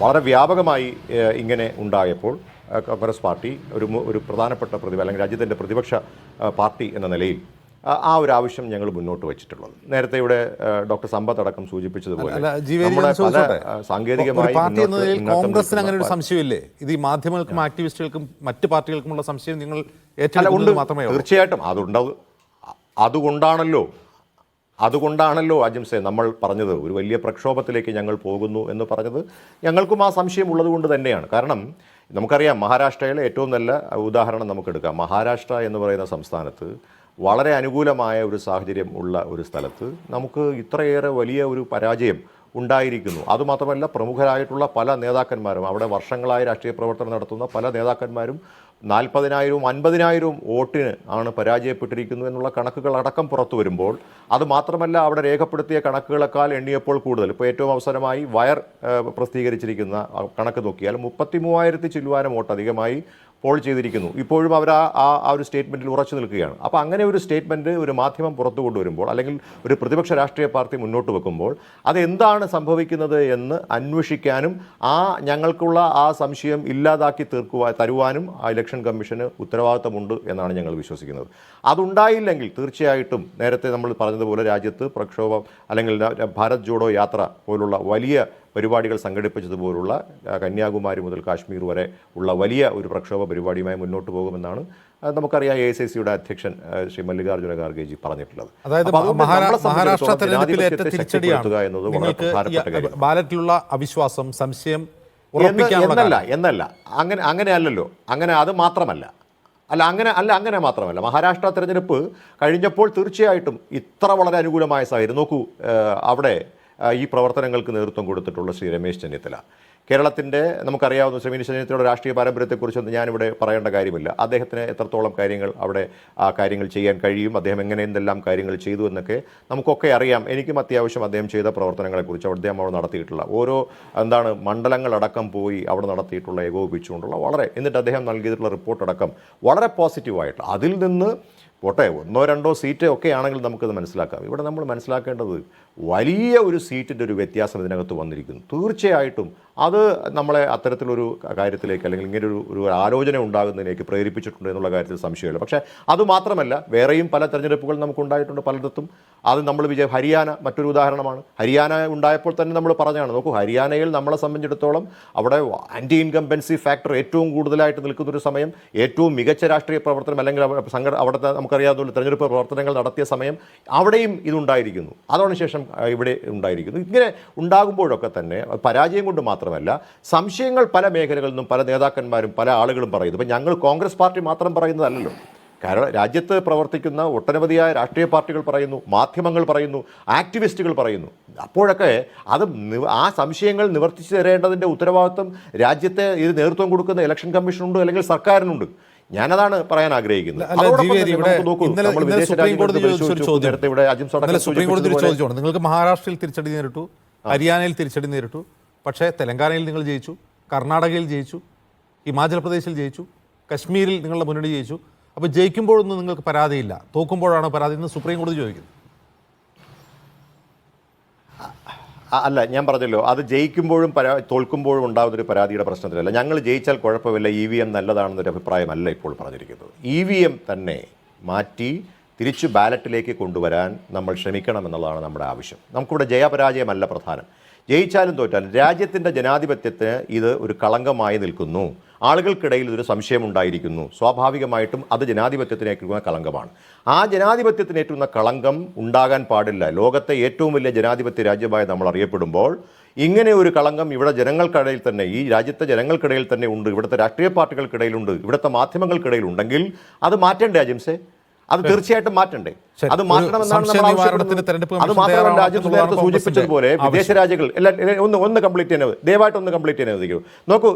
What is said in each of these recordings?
വളരെ വ്യാപകമായി ഇങ്ങനെ ഉണ്ടായപ്പോൾ കോൺഗ്രസ് പാർട്ടി ഒരു പ്രധാനപ്പെട്ട അല്ലെങ്കിൽ രാജ്യത്തിൻ്റെ പ്രതിപക്ഷ പാർട്ടി എന്ന നിലയിൽ ആ ഒരു ആവശ്യം ഞങ്ങൾ മുന്നോട്ട് വെച്ചിട്ടുള്ളത്. നേരത്തെ ഇവിടെ ഡോക്ടർ സമ്പത്ത് അടക്കം സൂചിപ്പിച്ചതുപോലെ നമ്മുടെ പല സാങ്കേതികമായി കോൺഗ്രസിന് അങ്ങനെ ഒരു സംശയമില്ലേ? ഇത് ഈ മാധ്യമങ്ങൾക്കും ആക്ടിവിസ്റ്റുകൾക്കും മറ്റ് പാർട്ടികൾക്കുമുള്ള സംശയം നിങ്ങൾ ഏറ്റെടുക്കുന്നത് മാത്രമേ? തീർച്ചയായിട്ടും അതുകൊണ്ടാണല്ലോ അജിംസെ നമ്മൾ പറഞ്ഞത് ഒരു വലിയ പ്രക്ഷോഭത്തിലേക്ക് ഞങ്ങൾ പോകുന്നു എന്ന് പറഞ്ഞത്. ഞങ്ങൾക്കും ആ സംശയം ഉള്ളത് കൊണ്ട് തന്നെയാണ്. കാരണം നമുക്കറിയാം, മഹാരാഷ്ട്രയിലെ ഏറ്റവും നല്ല ഉദാഹരണം നമുക്കെടുക്കാം. മഹാരാഷ്ട്ര എന്ന് പറയുന്ന സംസ്ഥാനത്ത് വളരെ അനുകൂലമായ ഒരു സാഹചര്യം ഉള്ള ഒരു സ്ഥലത്ത് നമുക്ക് ഇത്രയേറെ വലിയ ഒരു പരാജയം ഉണ്ടായിരിക്കുന്നു. അതുമാത്രമല്ല, പ്രമുഖരായിട്ടുള്ള പല നേതാക്കന്മാരും, അവിടെ വർഷങ്ങളായി രാഷ്ട്രീയ പ്രവർത്തനം നടത്തുന്ന പല നേതാക്കന്മാരും 40,000 50,000 വോട്ടിന് ആണ് പരാജയപ്പെട്ടിരിക്കുന്നു എന്നുള്ള കണക്കുകൾ അടക്കം പുറത്തു വരുമ്പോൾ, അതുമാത്രമല്ല അവിടെ രേഖപ്പെടുത്തിയ കണക്കുകളെക്കാൾ എണ്ണിയപ്പോൾ കൂടുതൽ, ഇപ്പോൾ ഏറ്റവും അവസാനമായി വയർ പ്രസിദ്ധീകരിച്ചിരിക്കുന്ന കണക്ക് നോക്കിയാൽ 33,000 ചില്ലുവാനം വോട്ട് അധികമായി പോൾ ചെയ്തിരിക്കുന്നു. ഇപ്പോഴും അവർ ആ ഒരു സ്റ്റേറ്റ്മെൻറ്റിൽ ഉറച്ചു നിൽക്കുകയാണ്. അപ്പോൾ അങ്ങനെ ഒരു സ്റ്റേറ്റ്മെൻറ്റ് ഒരു മാധ്യമം പുറത്തു കൊണ്ടുവരുമ്പോൾ, അല്ലെങ്കിൽ ഒരു പ്രതിപക്ഷ രാഷ്ട്രീയ പാർട്ടി മുന്നോട്ട് വെക്കുമ്പോൾ, അതെന്താണ് സംഭവിക്കുന്നത് എന്ന് അന്വേഷിക്കാനും ഞങ്ങൾക്കുള്ള ആ സംശയം ഇല്ലാതാക്കി തരുവാനും ആ ഇലക്ഷൻ കമ്മീഷന് ഉത്തരവാദിത്തമുണ്ട് എന്നാണ് ഞങ്ങൾ വിശ്വസിക്കുന്നത്. അതുണ്ടായില്ലെങ്കിൽ തീർച്ചയായിട്ടും നേരത്തെ നമ്മൾ പറഞ്ഞതുപോലെ രാജ്യത്ത് പ്രക്ഷോഭം അല്ലെങ്കിൽ ഭാരത് ജോഡോ യാത്ര പോലുള്ള വലിയ പരിപാടികൾ സംഘടിപ്പിച്ചതുപോലുള്ള കന്യാകുമാരി മുതൽ കാശ്മീർ വരെ ഉള്ള വലിയ ഒരു പ്രക്ഷോഭ പരിപാടിയുമായി മുന്നോട്ട് പോകുമെന്നാണ് നമുക്കറിയാം AICCയുടെ അധ്യക്ഷൻ ശ്രീ മല്ലികാർജ്ജുന ഖാർഗെജി പറഞ്ഞിട്ടുള്ളത്. അതായത് മഹാരാഷ്ട്ര തെരഞ്ഞെടുപ്പിലെ ഏറ്റവും തിരിച്ചടിയാണ് ബാലറ്റിലുള്ള അവിശ്വാസം, സംശയം എന്നല്ല. അങ്ങനെയല്ലല്ലോ. അത് മാത്രമല്ല. അങ്ങനെ മാത്രമല്ല. മഹാരാഷ്ട്ര തെരഞ്ഞെടുപ്പ് കഴിഞ്ഞപ്പോൾ തീർച്ചയായിട്ടും ഇത്ര വളരെ അനുകൂലമായ സാഹചര്യം നോക്കൂ. അവിടെ ഈ പ്രവർത്തനങ്ങൾക്ക് നേതൃത്വം കൊടുത്തിട്ടുള്ള ശ്രീ രമേശ് ചെന്നിത്തല, കേരളത്തിൻ്റെ നമുക്കറിയാവുന്ന ശ്രീ രമേശ് ചെന്നിത്തലയുടെ രാഷ്ട്രീയ പാരമ്പര്യത്തെക്കുറിച്ചൊന്നും ഞാനിവിടെ പറയേണ്ട കാര്യമില്ല. അദ്ദേഹത്തിന് എത്രത്തോളം കാര്യങ്ങൾ അവിടെ കാര്യങ്ങൾ ചെയ്യാൻ കഴിയും, അദ്ദേഹം എന്തെല്ലാം കാര്യങ്ങൾ ചെയ്തു എന്നൊക്കെ നമുക്കൊക്കെ അറിയാം. എനിക്കും അത്യാവശ്യം അദ്ദേഹം ചെയ്ത പ്രവർത്തനങ്ങളെക്കുറിച്ച് അദ്ദേഹം അവിടെ നടത്തിയിട്ടുള്ള ഓരോ മണ്ഡലങ്ങളടക്കം പോയി അവിടെ നടത്തിയിട്ടുള്ള ഏകോപിപ്പിച്ചുകൊണ്ടുള്ള എന്നിട്ട് അദ്ദേഹം നൽകിയിട്ടുള്ള റിപ്പോർട്ടടക്കം വളരെ പോസിറ്റീവായിട്ട്, അതിൽ നിന്ന് പോട്ടെ 1-2 സീറ്റ് ഒക്കെ ആണെങ്കിൽ നമുക്കത് മനസ്സിലാക്കാം. ഇവിടെ നമ്മൾ മനസ്സിലാക്കേണ്ടത് വലിയ ഒരു സീറ്റിൻ്റെ ഒരു വ്യത്യാസം ഇതിനകത്ത് വന്നിരിക്കുന്നു. തീർച്ചയായിട്ടും അത് നമ്മളെ അത്തരത്തിലൊരു കാര്യത്തിലേക്ക് അല്ലെങ്കിൽ ഇങ്ങനെ ഒരു ആലോചന ഉണ്ടാകുന്നതിലേക്ക് പ്രേരിപ്പിച്ചിട്ടുണ്ട് എന്നുള്ള കാര്യത്തിൽ സംശയമില്ല. പക്ഷേ അതുമാത്രമല്ല, വേറെയും പല തെരഞ്ഞെടുപ്പുകൾ നമുക്കുണ്ടായിട്ടുണ്ട് പലയിടത്തും. അത് നമ്മൾ ഹരിയാന മറ്റൊരു ഉദാഹരണമാണ്. ഹരിയാന ഉണ്ടായപ്പോൾ തന്നെ നമ്മൾ പറഞ്ഞതാണ്, നോക്കൂ, ഹരിയാനയിൽ നമ്മളെ സംബന്ധിച്ചിടത്തോളം അവിടെ ആൻറ്റി ഇൻകംബൻസി ഫാക്ടർ ഏറ്റവും കൂടുതലായിട്ട് നിൽക്കുന്നൊരു സമയം, ഏറ്റവും മികച്ച രാഷ്ട്രീയ പ്രവർത്തനം അല്ലെങ്കിൽ അവിടുത്തെ നമുക്കറിയാവുന്ന തെരഞ്ഞെടുപ്പ് പ്രവർത്തനങ്ങൾ നടത്തിയ സമയം അവിടെയും ഇതുണ്ടായിരിക്കുന്നു. അതിനുശേഷം ഇവിടെ ഉണ്ടായിരിക്കുന്നു. ഇങ്ങനെ ഉണ്ടാകുമ്പോഴൊക്കെ തന്നെ പരാജയം കൊണ്ട് മാത്രമല്ല, സംശയങ്ങൾ പല മേഖലകളിൽ നിന്നും പല നേതാക്കന്മാരും പല ആളുകളും പറയുന്നു. ഇപ്പം ഞങ്ങൾ കോൺഗ്രസ് പാർട്ടി മാത്രം പറയുന്നതല്ലല്ലോ. കാരണം രാജ്യത്ത് പ്രവർത്തിക്കുന്ന ഒട്ടനവധിയായ രാഷ്ട്രീയ പാർട്ടികൾ പറയുന്നു, മാധ്യമങ്ങൾ പറയുന്നു, ആക്ടിവിസ്റ്റുകൾ പറയുന്നു. അപ്പോഴൊക്കെ ആ സംശയങ്ങൾ നിവർത്തിച്ചു തരേണ്ടതിൻ്റെ ഉത്തരവാദിത്വം രാജ്യത്തെ ഇത് നേതൃത്വം കൊടുക്കുന്ന ഇലക്ഷൻ കമ്മീഷനുണ്ട്, അല്ലെങ്കിൽ സർക്കാരിനുണ്ട്. ഞാനതാണ് പറയാൻ ആഗ്രഹിക്കുന്നത്. നിങ്ങൾക്ക് മഹാരാഷ്ട്രയിൽ തിരിച്ചടി നേരിട്ടു, ഹരിയാനയിൽ തിരിച്ചടി നേരിട്ടു, പക്ഷേ തെലങ്കാനയിൽ നിങ്ങൾ ജയിച്ചു, കർണാടകയിൽ ജയിച്ചു, ഹിമാചൽ പ്രദേശിൽ ജയിച്ചു, കശ്മീരിൽ നിങ്ങളുടെ മുന്നണി ജയിച്ചു. അപ്പോൾ ജയിക്കുമ്പോഴൊന്നും നിങ്ങൾക്ക് പരാതിയില്ല, തോക്കുമ്പോഴാണ് പരാതി എന്ന് സുപ്രീം കോടതി ചോദിക്കുന്നത്. അല്ല, ഞാൻ പറഞ്ഞല്ലോ, അത് ജയിക്കുമ്പോഴും തോൽക്കുമ്പോഴും ഉണ്ടാകുന്നൊരു പരാതിയുടെ പ്രശ്നത്തിലല്ല. ഞങ്ങൾ ജയിച്ചാൽ കുഴപ്പമില്ല, EVM നല്ലതാണെന്നൊരു അഭിപ്രായമല്ല ഇപ്പോൾ പറഞ്ഞിരിക്കുന്നത്. EVM തന്നെ മാറ്റി തിരിച്ച് ബാലറ്റിലേക്ക് കൊണ്ടുവരാൻ നമ്മൾ ശ്രമിക്കണമെന്നുള്ളതാണ് നമ്മുടെ ആവശ്യം. നമുക്കിവിടെ ജയപരാജയമല്ല പ്രധാനം. ജയിച്ചാലും തോറ്റാലും രാജ്യത്തിൻ്റെ ജനാധിപത്യത്തിന് ഇത് ഒരു കളങ്കമായി നിൽക്കുന്നു. ആളുകൾക്കിടയിൽ ഇതൊരു സംശയമുണ്ടായിരിക്കുന്നു. സ്വാഭാവികമായിട്ടും അത് ജനാധിപത്യത്തിനേറ്റുന്ന കളങ്കമാണ്. ആ ജനാധിപത്യത്തിനേറ്റുന്ന കളങ്കം ഉണ്ടാകാൻ പാടില്ല. ലോകത്തെ ഏറ്റവും വലിയ ജനാധിപത്യ രാജ്യമായി നമ്മൾ അറിയപ്പെടുമ്പോൾ ഇങ്ങനെ ഒരു കളങ്കം ഇവിടെ ജനങ്ങൾക്കിടയിൽ തന്നെ, ഈ രാജ്യത്തെ ജനങ്ങൾക്കിടയിൽ തന്നെ ഉണ്ട്, ഇവിടുത്തെ രാഷ്ട്രീയ പാർട്ടികൾക്കിടയിലുണ്ട്, ഇവിടുത്തെ മാധ്യമങ്ങൾക്കിടയിൽ ഉണ്ടെങ്കിൽ അത് മാറ്റണ്ടേ അജിംസെ? അത് തീർച്ചയായിട്ടും മാറ്റണ്ടേ? അത് മാറ്റണമെന്നാണ് നമ്മൾ ആവശ്യപ്പെടുന്നത്. അത് മാത്രമല്ല, രാജ്യത്ത് നേരത്തെ സൂചിപ്പിച്ചതുപോലെ വിദേശ രാജ്യങ്ങൾ ഒന്ന് കംപ്ലീറ്റ് ചെയ്യാൻ ദയവായിട്ട് ഒന്ന് കംപ്ലീറ്റ് ചെയ്യാൻ അനുവദിക്കൂ.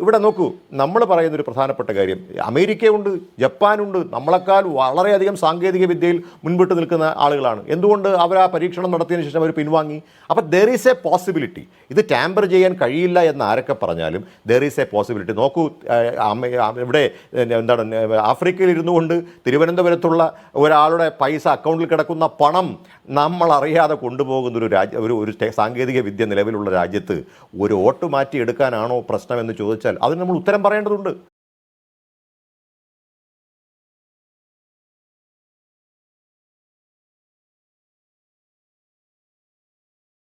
ഇവിടെ നോക്കൂ, നമ്മൾ പറയുന്നൊരു പ്രധാനപ്പെട്ട കാര്യം, അമേരിക്കയുണ്ട്, ജപ്പാനുണ്ട്, നമ്മളെക്കാൾ വളരെയധികം സാങ്കേതിക വിദ്യയിൽ മുൻപിട്ട് നിൽക്കുന്ന ആളുകളാണ്. എന്തുകൊണ്ട് അവർ ആ പരീക്ഷണം നടത്തിയതിനു ശേഷം അവർ പിൻവാങ്ങി? അപ്പോൾ ദർ ഈസ് എ പോസിബിലിറ്റി. ഇത് ടാമ്പർ ചെയ്യാൻ കഴിയില്ല എന്ന് ആരൊക്കെ പറഞ്ഞാലും ദർ ഈസ് എ പോസിബിലിറ്റി. നോക്കൂ, ഇവിടെ ആഫ്രിക്കയിൽ ഇരുന്നു കൊണ്ട് തിരുവനന്തപുരത്തുള്ള ഒരാളുടെ പൈസ അക്കൗണ്ടിൽ കിടക്കുന്ന പണം നമ്മൾ അറിയാതെ കൊണ്ടുപോകുന്ന ഒരു ഒരു സാങ്കേതിക വിദ്യ നിലവിലുള്ള രാജ്യത്ത് ഒരു വോട്ട് മാറ്റി എടുക്കാനാണോ പ്രശ്നം എന്ന് ചോദിച്ചാൽ അതിന് നമ്മൾ ഉത്തരം പറയേണ്ടതുണ്ട്.